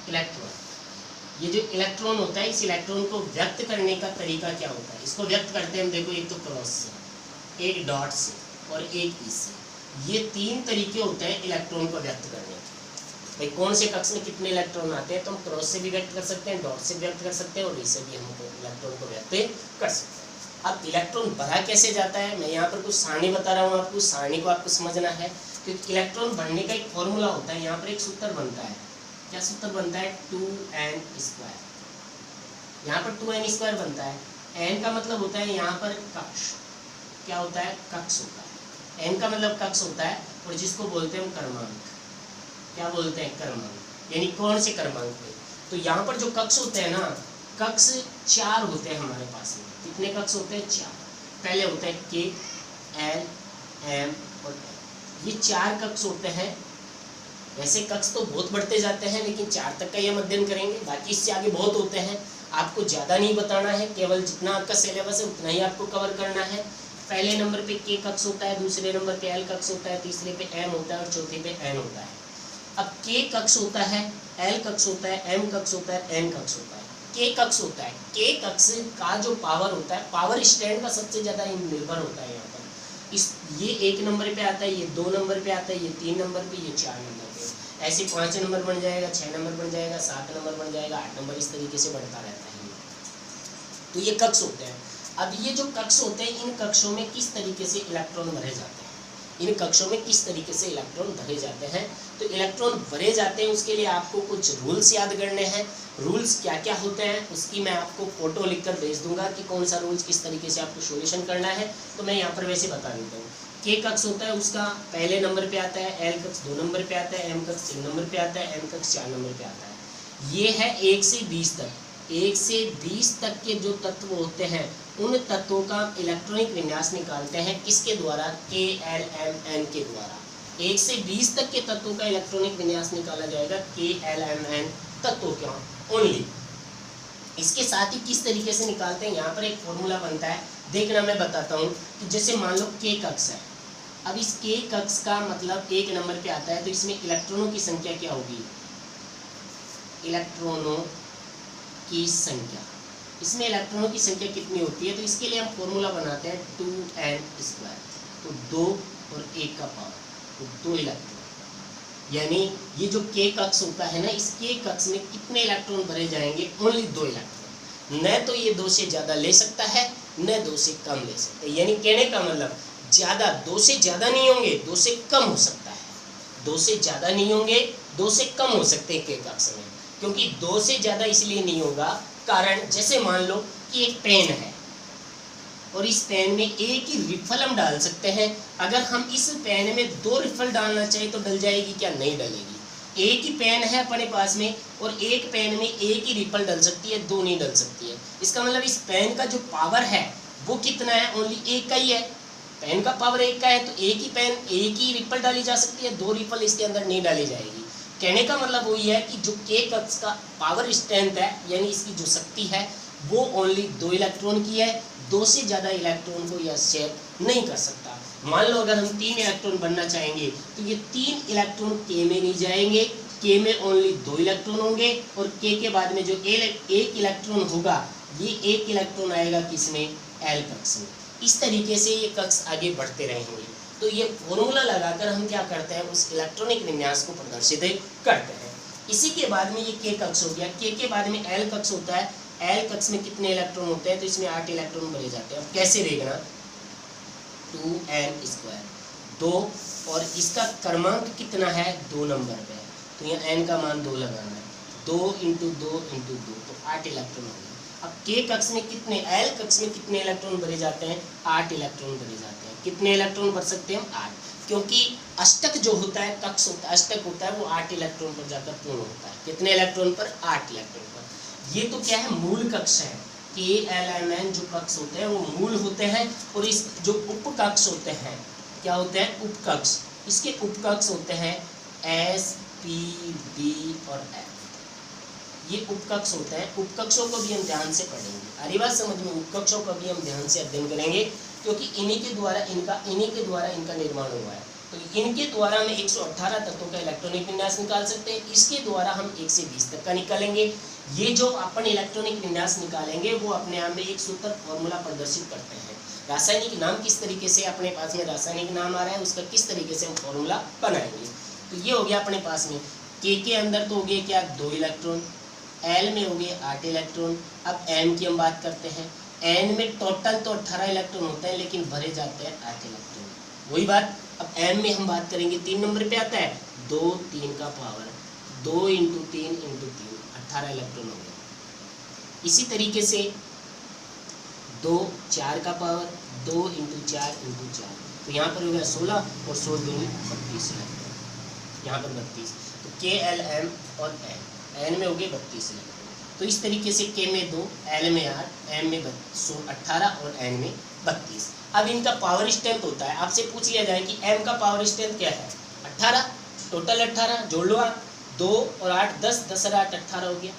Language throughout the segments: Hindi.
इलेक्ट्रॉन, ये जो इलेक्ट्रॉन होता है, इस इलेक्ट्रॉन को व्यक्त करने का तरीका क्या होता है? इसको व्यक्त करते हैं हम, देखो, एक तो क्रॉस से, एक डॉट से और एक ई से। ये तीन तरीके होते हैं इलेक्ट्रॉन को व्यक्त करने के। भाई कौन से कक्ष में कितने इलेक्ट्रॉन आते हैं, तो हम क्रॉस से भी व्यक्त कर सकते हैं, डॉट से भी व्यक्त कर सकते हैं और ई से भी हम इलेक्ट्रॉन को व्यक्त कर सकते हैं। अब इलेक्ट्रॉन भरा कैसे जाता है, मैं यहाँ पर कुछ सारणी बता रहा हूँ आपको, सारणी को आपको समझना है, क्योंकि इलेक्ट्रॉन भरने का एक फॉर्मूला होता है। यहाँ पर एक सूत्र बनता है, क्या सूत्र बनता है? 2n²। यहाँ पर 2n² बनता है। n का मतलब होता है यहाँ पर कक्ष, क्या होता है? कक्ष होता है। n का मतलब कक्ष होता है, और जिसको बोलते हैं हम क्रमांक, क्या बोलते हैं? क्रमांक। यानी कौन से क्रमांक पे? तो यहाँ पर जो कक्ष होते हैं ना, कक्ष 4 होते हैं हमारे पास में। कितने कक्ष होते हैं? 4। पहले होता है K, L, M और N। ये 4 कक्ष होते हैं। वैसे कक्ष तो बहुत बढ़ते जाते हैं, लेकिन 4 तक का ही हम अध्ययन करेंगे, बाकी इससे आगे बहुत होते हैं। आपको ज़्यादा नहीं बताना है, केवल जितना आपका सिलेबस है उतना ही आपको कवर करना है। पहले नंबर पे K कक्ष होता है, दूसरे नंबर पे L कक्ष होता है, तीसरे पे M होता है और चौथे पे N होता है। अब K कक्ष होता है, L कक्ष होता है, M कक्ष होता है, N कक्ष होता है। K कक्ष होता है, K कक्ष का जो पावर होता है, पावर स्टैंड का सबसे ज़्यादा निर्भर होता है यहाँ पर। ये 1 नंबर पे आता है, ये 2 नंबर पे आता है, ये 3 नंबर पे, ये 4 नंबर पे। ऐसे 5 नंबर बन जाएगा, 6 नंबर बन जाएगा, 7 नंबर बन जाएगा, 8 नंबर, इस तरीके से बढ़ता रहता है। तो ये कक्ष होते हैं। अब ये जो कक्ष होते हैं, इन कक्षों में किस तरीके से इलेक्ट्रॉन भरे जाते हैं, इन कक्षों में किस तरीके से इलेक्ट्रॉन भरे जाते हैं। तो इलेक्ट्रॉन भरे जाते हैं, उसके लिए आपको कुछ रूल्स याद करने हैं। रूल्स क्या क्या होते हैं उसकी मैं आपको फोटो लिखकर भेज दूंगा कि कौन सा रूल्स किस तरीके से आपको सॉल्यूशन करना है। तो मैं यहाँ पर वैसे बता देता हूँ। K कक्ष होता है, उसका पहले नंबर पे आता है, L कक्ष 2 नंबर पे आता है, M कक्ष 3 नंबर पे आता है, N कक्ष 4 नंबर पे आता है। ये है 1 से 20 तक। 1 से 20 तक के जो तत्व होते हैं, उन तत्वों का इलेक्ट्रॉनिक विन्यास निकालते हैं किसके द्वारा? K, L, M, N के द्वारा। 1 से 20 तक के तत्वों का इलेक्ट्रॉनिक विन्यास निकाला जाएगा K, L, M, N तत्वों का ओनली। इसके साथ ही किस तरीके से निकालते हैं, यहाँ पर एक फॉर्मूला बनता है, देखना मैं बताता हूँ। कि जैसे मान लो K कक्ष है, अब इस K कक्ष का मतलब 1 नंबर पे आता है, तो इसमें इलेक्ट्रॉनों की संख्या क्या होगी? इलेक्ट्रॉनों की संख्या, इसमें इलेक्ट्रॉनों की संख्या कितनी होती है? तो इसके लिए हम फॉर्मूला बनाते हैं 2n²। तो 2 और 1 का पावर, तो 2 इलेक्ट्रॉन। यानी ये जो K कक्ष होता है ना, इस K कक्ष में कितने इलेक्ट्रॉन भरे जाएंगे? Only 2 electron. न तो ये 2 से ज़्यादा ले सकता है, न 2 से कम ले सकता है। यानी कहने का मतलब ज़्यादा 2 से ज़्यादा नहीं होंगे, 2 से कम हो सकता है। 2 से ज़्यादा नहीं होंगे, 2 से कम हो सकते हैं K कक्ष में। क्योंकि 2 से ज़्यादा इसलिए नहीं होगा, कारण जैसे मान लो कि एक पेन है और इस पेन में एक ही रिफल हम डाल सकते हैं। अगर हम इस पेन में 2 रिफल डालना चाहिए तो डल जाएगी क्या? नहीं डलेगी। एक ही पेन है अपने पास में और एक पेन में एक ही रिफल डल सकती है, 2 नहीं डल सकती है। इसका मतलब इस पेन का जो पावर है वो कितना है? ओनली 1 का ही है। पेन का पावर 1 का है, तो एक ही पेन, एक ही रिफल डाली जा सकती है, 2 रिफल इसके अंदर नहीं डाली जाएगी। कहने का मतलब वही है कि जो K कक्ष का पावर स्ट्रेंथ है, यानी इसकी जो शक्ति है, वो ओनली 2 इलेक्ट्रॉन की है। 2 से ज़्यादा इलेक्ट्रॉन को यह शेयर नहीं कर सकता। मान लो अगर हम 3 इलेक्ट्रॉन बनना चाहेंगे, तो ये 3 इलेक्ट्रॉन K में नहीं जाएंगे, K में ओनली 2 इलेक्ट्रॉन होंगे और K के बाद में जो एक इलेक्ट्रॉन होगा, ये 1 इलेक्ट्रॉन आएगा किसमें? L कक्ष में। इस तरीके से ये कक्ष आगे बढ़ते रहेंगे। तो ये फॉर्मूला लगाकर हम क्या करते हैं? उस इलेक्ट्रॉनिक विन्यास को प्रदर्शित करते हैं। इसी के बाद में ये K कक्ष हो गया। K के बाद में L कक्ष होता है। L कक्ष में कितने इलेक्ट्रॉन होते हैं? तो इसमें 8 इलेक्ट्रॉन भरे जाते हैं। अब कैसे देखना? 2n², 2, और इसका क्रमांक कितना है? 2 नंबर पे, तो यहाँ n का मान 2 लगाना है। 2 × 2 × 2, तो 8 इलेक्ट्रॉन हो गए। अब K कक्ष में कितने, L कक्ष में कितने इलेक्ट्रॉन भरे जाते हैं? 8 इलेक्ट्रॉन भरे जाते हैं। कितने इलेक्ट्रॉन भर सकते हैं हम? 8, क्योंकि अष्टक जो होता है, कक्ष होता है, अष्टक होता है, वो 8 इलेक्ट्रॉन पर जाकर पूर्ण होता है। कितने इलेक्ट्रॉन पर? 8 इलेक्ट्रॉन पर। ये तो क्या है? मूल कक्ष है। K, L, M, N जो कक्ष होते हैं वो मूल होते हैं, और इस जो उप कक्ष होते हैं, क्या होते हैं? उप कक्ष। इसके उप कक्ष होते हैं S, P, D और F। ये उपकक्ष होते हैं। उपकक्षों को भी हम ध्यान से पढ़ेंगे। अरे बात समझ में? उपकक्षों का भी हम ध्यान से अध्ययन करेंगे, क्योंकि इन्हीं के द्वारा इनका निर्माण हुआ है। तो इनके द्वारा हम 118 तत्वों का इलेक्ट्रॉनिक विन्यास निकाल सकते हैं। इसके द्वारा हम 1 से 20 तक का निकालेंगे। ये जो अपन इलेक्ट्रॉनिक विन्यास निकालेंगे वो अपने आप में एक सूत्र फॉर्मूला प्रदर्शित करते हैं। रासायनिक नाम किस तरीके से अपने पास में रासायनिक नाम आ रहा है, उसका किस तरीके से हम फॉर्मूला बनाएंगे। तो ये हो गया अपने पास में के अंदर तो हो गए क्या 2 इलेक्ट्रॉन, एल में हो गए 8 इलेक्ट्रॉन। अब एम की हम बात करते हैं। एन में टोटल तो 18 इलेक्ट्रॉन होते हैं लेकिन भरे जाते हैं 8 इलेक्ट्रॉन। वही बात अब एम में हम बात करेंगे 3 नंबर पे आता है 2 3 का पावर 2 × 3 × 3 18 इलेक्ट्रॉन हो गए। इसी तरीके से 2 4 का पावर 2 × 4 × 4 तो यहाँ पर हो गया 16 और 16 दूनी 32 इलेक्ट्रॉन, यहाँ पर 32। तो के एल एम और एन में हो गए 32 इलेक्ट्रॉन। तो इस तरीके से के में 2, एल में 8, एम में 18 और एन में 32। अब इनका पावर स्ट्रेंथ होता है, आपसे पूछ लिया जाए कि एम का पावर स्ट्रेंथ क्या है 18, टोटल 18 जोड़ लो आप 2 और 8 10, 10 और 8 18 हो गया।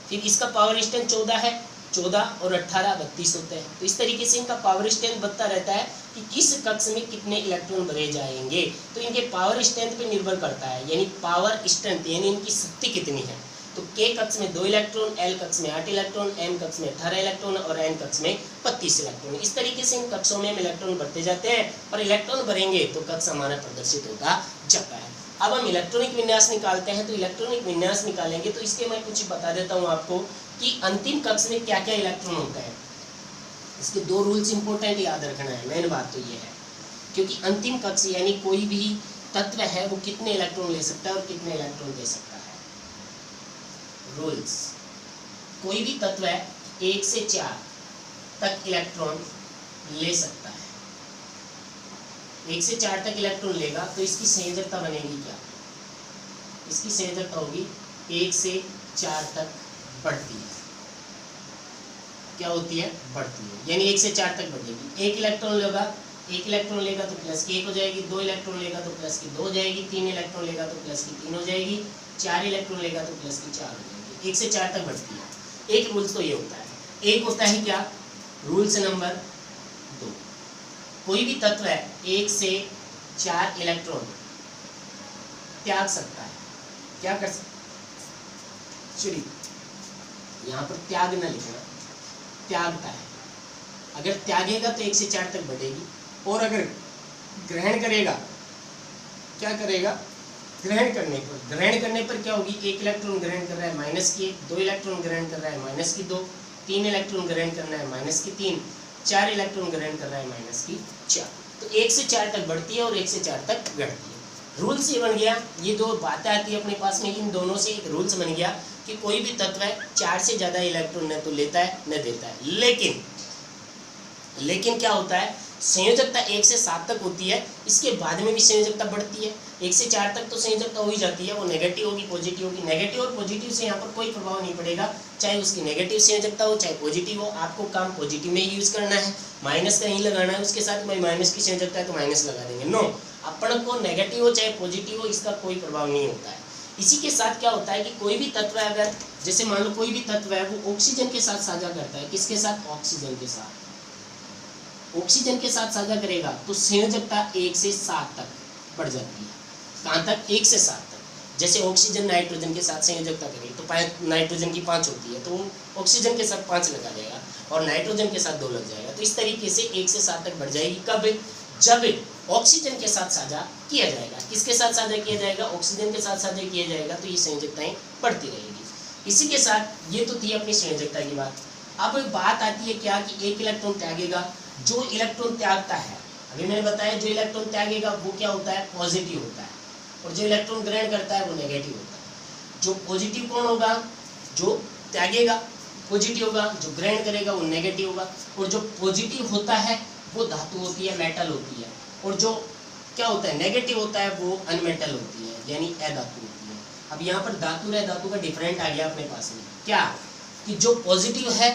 फिर इसका पावर स्ट्रेंथ 14 है, 14 और 18 32 होते हैं। तो इस तरीके से इनका पावर स्ट्रेंथ बढ़ता रहता है कि किस कक्ष में कितने इलेक्ट्रॉन भरे जाएंगे। तो इनके पावर स्ट्रेंथ पे निर्भर करता है, यानी पावर स्ट्रेंथ यानी इनकी शक्ति कितनी है। तो के कक्ष में 2 इलेक्ट्रॉन, एल कक्ष में 8 इलेक्ट्रॉन, एम कक्ष में 18 इलेक्ट्रॉन और एन कक्ष में 32 इलेक्ट्रॉन। इस तरीके से इन कक्षों में इलेक्ट्रॉन बढ़ते जाते हैं और इलेक्ट्रॉन भरेंगे तो कक्ष हमारा प्रदर्शित होता जाता है। अब हम इलेक्ट्रॉनिक विन्यास निकालते हैं। तो इलेक्ट्रॉनिक विन्यास निकालेंगे तो इसके मैं कुछ बता देता हूँ आपको कि अंतिम कक्ष में क्या क्या इलेक्ट्रॉन होता है। इसके 2 रूल्स इंपॉर्टेंट याद रखना है। मेन बात तो ये है क्योंकि अंतिम कक्ष यानी कोई भी तत्व है वो कितने इलेक्ट्रॉन ले सकता है और कितने इलेक्ट्रॉन दे सकता है। रूल्स, कोई भी तत्व है 1 से 4 तक इलेक्ट्रॉन ले सकता है। 1 से 4 तक इलेक्ट्रॉन लेगा तो इसकी संयोजकता बनेगी क्या, इसकी संयोजकता होगी 1 से 4 तक बढ़ती है। क्या होती है, बढ़ती है, यानी 1 से 4 तक बढ़ेगी। 1 इलेक्ट्रॉन लेगा तो प्लस की 1 हो जाएगी, 2 इलेक्ट्रॉन लेगा तो प्लस की 2 हो जाएगी, 3 इलेक्ट्रॉन लेगा तो प्लस की 3 हो जाएगी, 4 इलेक्ट्रॉन लेगा तो प्लस की 4 हो जाएगी। 1 से 4 तक बढ़ती है। एक रूल्स तो ये होता है। एक होता है क्या, रूल्स नंबर 2, कोई भी तत्व है 1 से 4 इलेक्ट्रॉन त्याग सकता है। क्या कर सकता, चलिए यहाँ पर त्याग न लिखना, त्यागता है। अगर त्यागेगा तो 1 से 4 तक बढ़ेगी और अगर ग्रहण करेगा, क्या करेगा, ग्रहण करने पर क्या होगी, 1 इलेक्ट्रॉन ग्रहण कर रहा है माइनस की 1, 2 इलेक्ट्रॉन ग्रहण कर रहा है माइनस की 2, 3 इलेक्ट्रॉन ग्रहण करना है माइनस की 3, 4 इलेक्ट्रॉन ग्रहण कर रहा है माइनस की 4। तो 1 से 4 तक बढ़ती है और 1 से 4 तक घटती है। रूल्स ये बन गया, ये 2 बातें आती है अपने पास में, इन दोनों से एक रूल्स बन गया कि कोई भी तत्व है 4 से ज़्यादा इलेक्ट्रॉन न तो लेता है न देता है। लेकिन क्या होता है, संयोजकता 1 से 7 तक होती है, इसके बाद में भी संयोजकता बढ़ती है। 1 से 4 तक तो संयोजकता हो ही जाती है, वो नेगेटिव होगी पॉजिटिव होगी। नेगेटिव और पॉजिटिव से यहाँ पर कोई प्रभाव नहीं पड़ेगा, चाहे उसकी नेगेटिव संयोजकता हो चाहे पॉजिटिव हो, आपको काम पॉजिटिव में ही यूज करना है। माइनस का नहीं लगाना है उसके साथ, भाई माइनस की संयोजकता है तो माइनस लगा देंगे, नो। अपन को नेगेटिव हो चाहे पॉजिटिव हो इसका कोई प्रभाव नहीं होता है। इसी के साथ क्या होता है कि कोई भी तत्व है, अगर जैसे मान लो कोई भी तत्व है वो ऑक्सीजन के साथ साझा करता है, किसके साथ, ऑक्सीजन के साथ, ऑक्सीजन के साथ साझा करेगा तो संयोजकता 1 से 7 तक बढ़ जाती है। कहाँ तक, 1 से 7 तक। जैसे ऑक्सीजन नाइट्रोजन के साथ संयोजकता करेगी तो नाइट्रोजन की 5 होती है तो ऑक्सीजन के साथ 5 लगा देगा और नाइट्रोजन के साथ 2 लग जाएगा। तो इस तरीके से 1 से 7 तक बढ़ जाएगी। कब, जब ऑक्सीजन के साथ साझा किया जाएगा। किसके साथ साझा किया जाएगा, ऑक्सीजन के साथ साझा किया जाएगा, तो ये संयोजकताएं बढ़ती रहेगी। इसी के साथ ये तो थी अपनी संयोजकता की बात। अब बात आती है क्या कि 1 इलेक्ट्रॉन त्यागेगा, जो इलेक्ट्रॉन त्यागता है, अभी मैंने बताया जो इलेक्ट्रॉन त्यागेगा वो क्या होता है, पॉजिटिव होता है, और जो इलेक्ट्रॉन ग्रहण करता है वो नेगेटिव होता है। जो पॉजिटिव कौन होगा, जो त्यागेगा पॉजिटिव होगा, जो ग्रहण करेगा वो नेगेटिव होगा। और जो पॉजिटिव होता है वो धातु होती है, मेटल होती है, और जो क्या होता है, नेगेटिव होता है वो अनमेटल होती है, यानी अधातु होती है। अब यहाँ पर धातु और धातु का डिफरेंट आ गया अपने पास में, क्या कि जो पॉजिटिव है,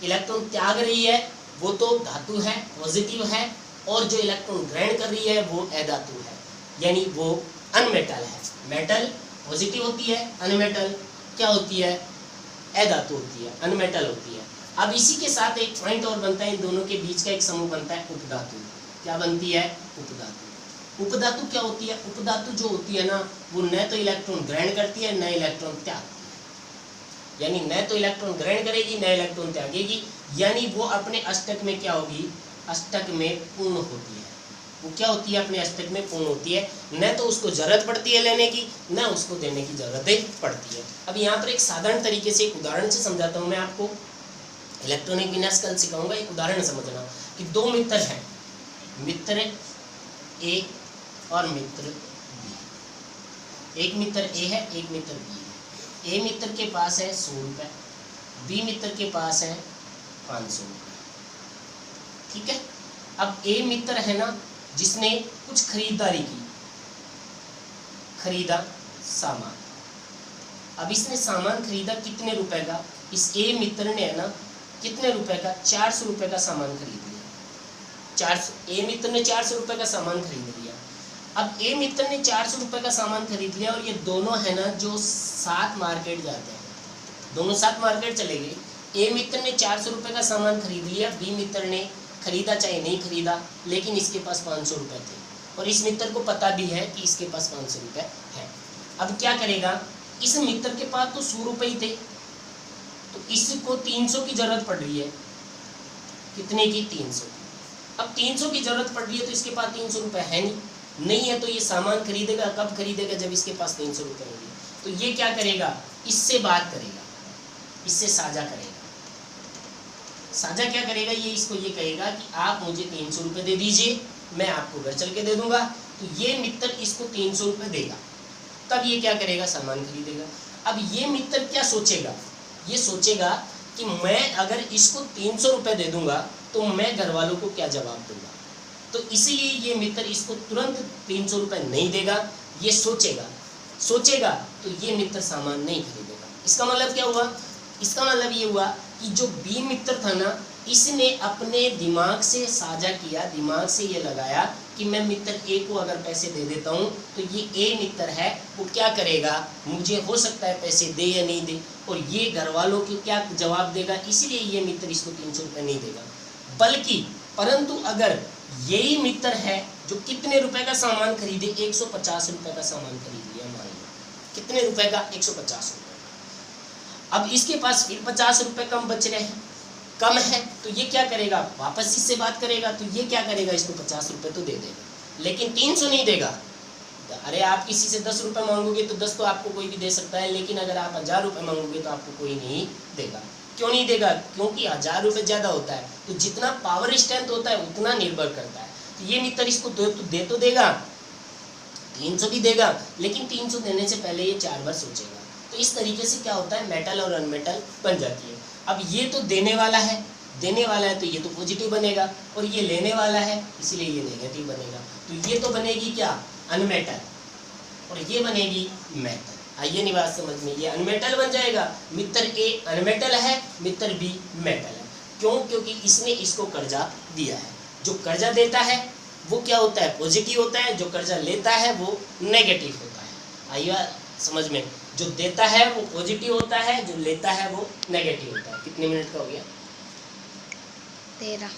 इलेक्ट्रॉन त्याग रही है, वो तो धातु है, पॉजिटिव है, और जो इलेक्ट्रॉन ग्रहण कर रही है वो अधातु है, यानी वो अनमेटल है। मेटल पॉजिटिव होती है, अनमेटल क्या होती है, अधातु होती है, अनमेटल होती है। अब इसी के साथ एक पॉइंट और बनता है, इन दोनों के बीच का एक समूह बनता है उपधातु। क्या बनती है, उपधातु। उपधातु क्या होती है? उपधातु जो होती है ना, वो न तो इलेक्ट्रॉन ग्रहण करती है, न इलेक्ट्रॉन त्यागती है। यानी न तो इलेक्ट्रॉन ग्रहण करेगी, न इलेक्ट्रॉन त्यागेगी, यानी वो अपने अष्टक में क्या होगी? अष्टक में पूर्ण होती है। वो क्या होती है? अपने अष्टक में पूर्ण होती है। न तो उसको जरूरत पड़ती है लेने की, न उसको देने की जरूरत पड़ती है। अब यहाँ पर एक साधारण तरीके से एक उदाहरण से समझाता हूँ मैं आपको। इलेक्ट्रॉनिक विन्यास कल सिखाऊंगा, एक उदाहरण समझना कि दो मित्र हैं, मित्र ए और मित्र बी। एक मित्र ए है, एक मित्र बी है। ए मित्र के पास है 100 रुपये, बी मित्र के पास है 500 रुपये। ठीक है। अब ए मित्र है ना, जिसने कुछ खरीदारी की, खरीदा सामान। अब इसने सामान खरीदा कितने रुपए का? इस ए मित्र ने है ना कितने रुपए का? 400 रुपये का सामान खरीद लिया। 400, ए मित्र ने 400 रुपये का सामान खरीद लिया। अब ए मित्र ने 400 रुपये का सामान खरीद लिया और ये दोनों है ना जो साथ मार्केट जाते हैं, दोनों साथ मार्केट चले गए। ए मित्र ने 400 रुपये का सामान खरीद लिया, बी मित्र ने खरीदा चाहे नहीं खरीदा, लेकिन इसके पास 500 रुपये थे और इस मित्र को पता भी है कि इसके पास 500 रुपये है। अब क्या करेगा? इस मित्र के पास तो 100 रुपये ही थे, तो इसको 300 की जरूरत पड़ रही है। कितने की? 300। अब 300 की जरूरत पड़ रही है तो इसके पास 300 रुपये है नहीं है, तो ये सामान खरीदेगा कब खरीदेगा? जब इसके पास 300 रुपये होंगे। तो ये क्या करेगा? इससे बात करेगा, इससे साझा करेगा। साझा क्या करेगा? ये इसको ये कहेगा कि आप मुझे 300 रुपये दे दीजिए, मैं आपको घर चल के दे दूंगा। तो ये मित्र इसको 300 रुपये देगा, तब ये क्या करेगा? सामान खरीदेगा। अब ये मित्र क्या सोचेगा? ये सोचेगा कि मैं अगर इसको 300 रुपये दे दूंगा तो मैं घर वालों को क्या जवाब दूंगा। तो इसीलिए ये मित्र इसको तुरंत 300 रुपये नहीं देगा। ये सोचेगा तो ये मित्र सामान नहीं खरीदेगा। इसका मतलब क्या हुआ? इसका मतलब ये हुआ कि जो बी मित्र था ना, इसने अपने दिमाग से साझा किया, दिमाग से ये लगाया कि मैं मित्र ए को अगर पैसे दे देता हूँ तो ये ए मित्र है वो क्या करेगा? मुझे हो सकता है पैसे दे या नहीं दे, और ये घर वालों को क्या जवाब देगा, इसलिए ये मित्र इसको 300 रुपये नहीं देगा। बल्कि परंतु अगर यही मित्र है जो कितने रुपए का सामान खरीदे? 150 रुपये का सामान खरीद लिया, मान लो कितने रुपए का? 150 रुपये। अब इसके पास फिर 50 रुपये कम बच रहे हैं, कम है, तो ये क्या करेगा? वापस इससे बात करेगा। तो ये क्या करेगा? इसको 50 रुपये तो दे देगा, लेकिन 300 नहीं देगा। अरे आप किसी से 10 रुपये मांगोगे तो 10 तो आपको कोई भी दे सकता है, लेकिन अगर आप 1000 रुपये मांगोगे तो आपको कोई नहीं देगा। क्यों नहीं देगा? क्योंकि 1000 रुपये ज़्यादा होता है, तो जितना पावर स्ट्रेंथ होता है उतना निर्भर करता है। तो ये मित्र इसको दे तो देगा, 300 भी देगा, लेकिन 300 देने से पहले ये 4 बार सोचेगा। तो इस तरीके से क्या होता है? मेटल और अनमेटल बन जाती है। अब ये तो देने वाला है तो ये तो पॉजिटिव बनेगा, और ये लेने वाला है इसलिए ये नेगेटिव बनेगा। तो ये तो बनेगी क्या? अनमेटल, और ये बनेगी मेटल। आइए नहीं बात समझ में, ये अनमेटल बन जाएगा। मित्र ए अनमेटल है, मित्र बी मेटल है। क्यों? क्योंकि इसने इसको कर्जा दिया है। जो कर्जा देता है वो क्या होता है? पॉजिटिव होता है। जो कर्जा लेता है वो नेगेटिव होता है। आइए समझ में, जो देता है वो पॉजिटिव होता है, जो लेता है वो नेगेटिव होता है। कितने मिनट का हो गया? 13।